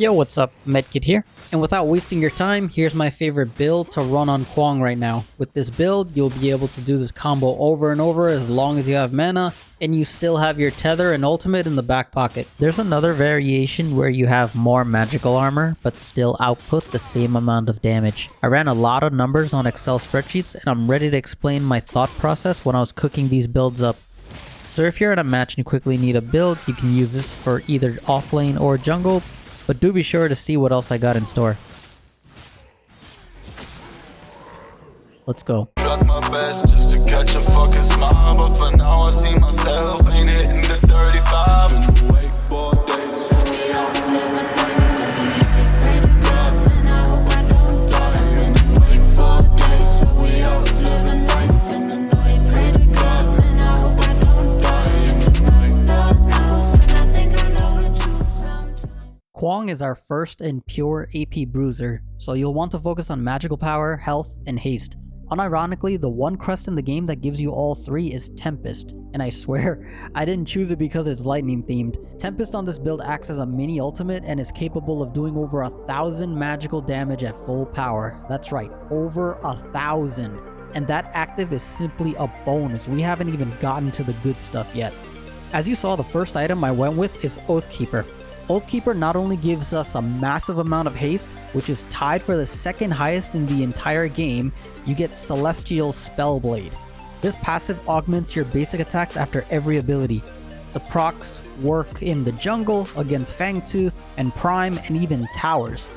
Yo, what's up? Medkit here. And without wasting your time, here's my favorite build to run on Kwang right now. With this build, you'll be able to do this combo over and over as long as you have mana, and you still have your tether and ultimate in the back pocket. There's another variation where you have more magical armor, but still output the same amount of damage. I ran a lot of numbers on Excel spreadsheets, and I'm ready to explain my thought process when I was cooking these builds up. So if you're in a match and you quickly need a build, you can use this for either offlane or jungle, but do be sure to see what else I got in store. Let's go. Tried my best just to catch a fucking smile, but for now I see myself ain't hitting the 35. Kwang is our first and pure AP bruiser, so you'll want to focus on magical power, health, and haste. Unironically, the one crest in the game that gives you all three is Tempest, and I swear, I didn't choose it because it's lightning themed. Tempest on this build acts as a mini ultimate and is capable of doing over 1,000 magical damage at full power. That's right, over 1,000. And that active is simply a bonus. We haven't even gotten to the good stuff yet. As you saw, the first item I went with is Oathkeeper. Oathkeeper not only gives us a massive amount of haste, which is tied for the second highest in the entire game, you get Celestial Spellblade. This passive augments your basic attacks after every ability. The procs work in the jungle, against Fangtooth, and Prime, and even towers.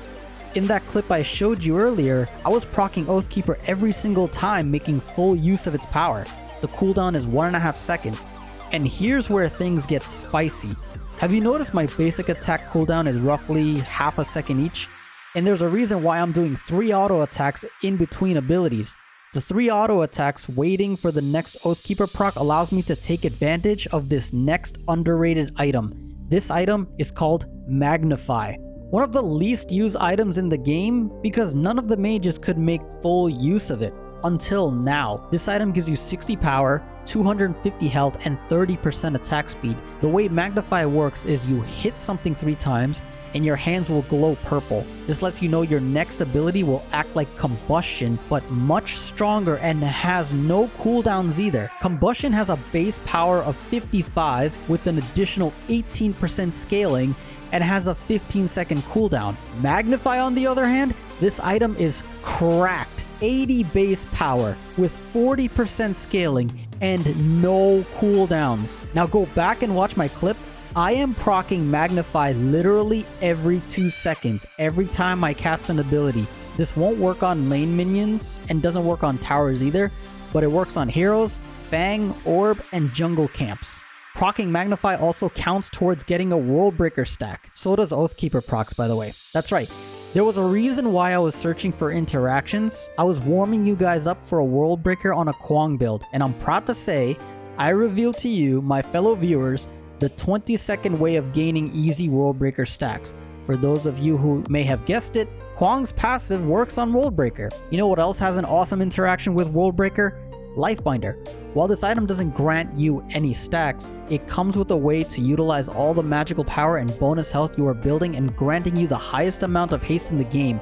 In that clip I showed you earlier, I was proccing Oathkeeper every single time, making full use of its power. The cooldown is 1.5 seconds, and here's where things get spicy. Have you noticed my basic attack cooldown is roughly half a second each? And there's a reason why I'm doing 3 auto attacks in between abilities. The 3 auto attacks waiting for the next Oathkeeper proc allows me to take advantage of this next underrated item. This item is called Magnify. One of the least used items in the game because none of the mages could make full use of it. Until now. This item gives you 60 power, 250 health, and 30% attack speed. The way Magnify works is you hit something 3 times and your hands will glow purple. This lets you know your next ability will act like Combustion, but much stronger and has no cooldowns either. Combustion has a base power of 55 with an additional 18% scaling and has a 15-second cooldown. Magnify, on the other hand, this item is cracked. 80 base power with 40% scaling and no cooldowns. Now go back and watch my clip. I am proccing Magnify literally every 2 seconds, every time I cast an ability. This won't work on lane minions and doesn't work on towers either, but it works on heroes, Fang, Orb, and jungle camps. Proccing Magnify also counts towards getting a WorldBreaker stack. So does Oathkeeper procs, by the way. That's right. There was a reason why I was searching for interactions. I was warming you guys up for a WorldBreaker on a Kwang build, and I'm proud to say, I revealed to you, my fellow viewers, the 20-second way of gaining easy WorldBreaker stacks. For those of you who may have guessed it, Kwang's passive works on WorldBreaker. You know what else has an awesome interaction with WorldBreaker? Lifebinder. While this item doesn't grant you any stacks, it comes with a way to utilize all the magical power and bonus health you are building and granting you the highest amount of haste in the game,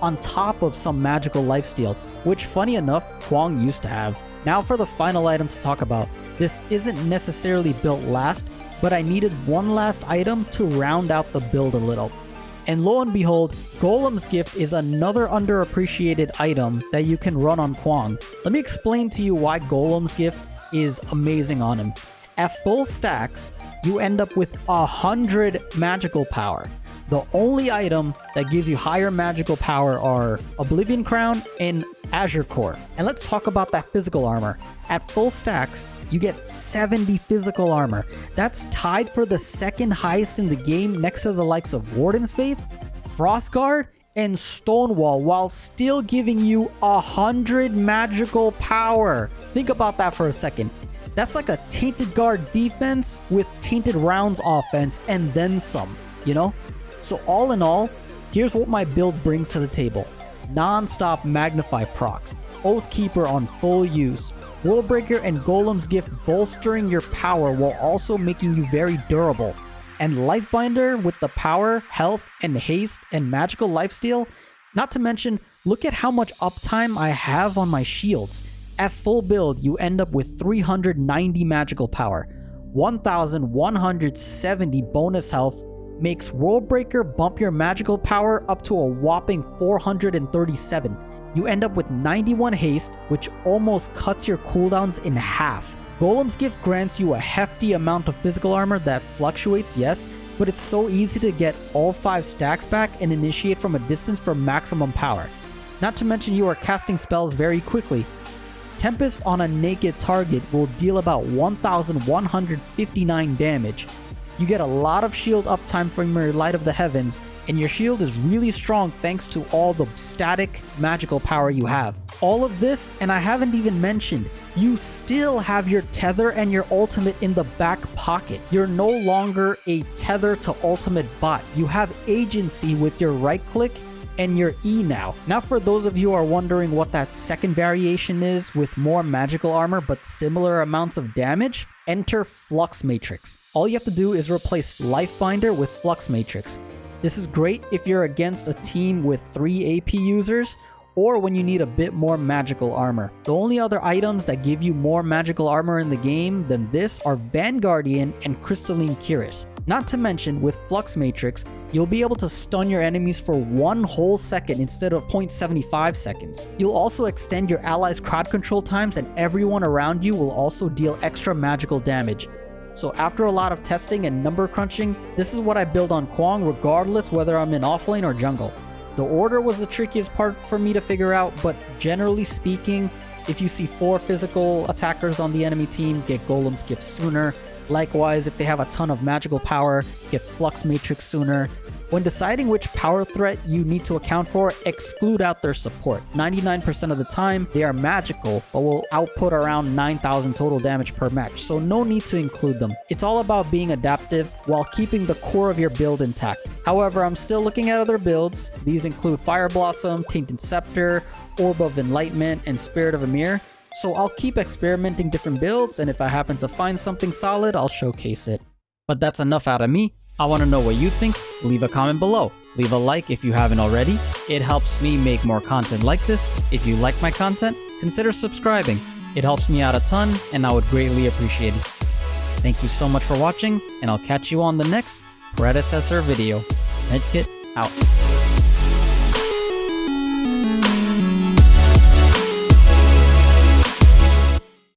on top of some magical lifesteal, which funny enough, Kwang used to have. Now for the final item to talk about. This isn't necessarily built last, but I needed one last item to round out the build a little. And lo and behold, Golem's Gift is another underappreciated item that you can run on Kwang. Let me explain to you why Golem's Gift is amazing on him. At full stacks, you end up with 100 magical power. The only item that gives you higher magical power are Oblivion Crown and Azure Core. And let's talk about that physical armor. At full stacks, you get 70 physical armor. That's tied for the second highest in the game next to the likes of Warden's Faith, Frostguard, and Stonewall, while still giving you 100 magical power. Think about that for a second. That's like a Tainted Guard defense with Tainted Rounds offense and then some, you know? So all in all, here's what my build brings to the table. Non-stop Magnify procs, Oathkeeper on full use, WorldBreaker and Golem's Gift bolstering your power while also making you very durable. And Lifebinder with the power, health, and haste, and magical lifesteal. Not to mention, look at how much uptime I have on my shields. At full build, you end up with 390 magical power, 1170 bonus health, makes WorldBreaker bump your magical power up to a whopping 437. You end up with 91 haste, which almost cuts your cooldowns in half. Golem's gift grants you a hefty amount of physical armor that fluctuates, yes, but it's so easy to get all 5 stacks back and initiate from a distance for maximum power. Not to mention you are casting spells very quickly. Tempest on a naked target will deal about 1159 damage. You get a lot of shield uptime from your Light of the Heavens, and your shield is really strong thanks to all the static magical power you have. All of this, and I haven't even mentioned, you still have your tether and your ultimate in the back pocket. You're no longer a tether to ultimate bot. You have agency with your right click and your E now. Now for those of you who are wondering what that second variation is with more magical armor but similar amounts of damage, enter Flux Matrix. All you have to do is replace Lifebinder with Flux Matrix. This is great if you're against a team with 3 AP users or when you need a bit more magical armor. The only other items that give you more magical armor in the game than this are Vanguardian and Crystalline Cuirass. Not to mention, with Flux Matrix, you'll be able to stun your enemies for 1 whole second instead of 0.75 seconds. You'll also extend your allies' crowd control times, and everyone around you will also deal extra magical damage. So after a lot of testing and number crunching, this is what I build on Kwang regardless whether I'm in offlane or jungle. The order was the trickiest part for me to figure out, but generally speaking, if you see 4 physical attackers on the enemy team, get Golem's gift sooner. Likewise, if they have a ton of magical power, get Flux Matrix sooner. When deciding which power threat you need to account for, exclude out their support. 99% of the time, they are magical, but will output around 9,000 total damage per match, so no need to include them. It's all about being adaptive while keeping the core of your build intact. However, I'm still looking at other builds. These include Fire Blossom, Tainted Scepter, Orb of Enlightenment, and Spirit of Emir. So I'll keep experimenting different builds, and if I happen to find something solid, I'll showcase it. But that's enough out of me. I want to know what you think. Leave a comment below. Leave a like if you haven't already. It helps me make more content like this. If you like my content, consider subscribing. It helps me out a ton, and I would greatly appreciate it. Thank you so much for watching, and I'll catch you on the next Predecessor video. Medkit out.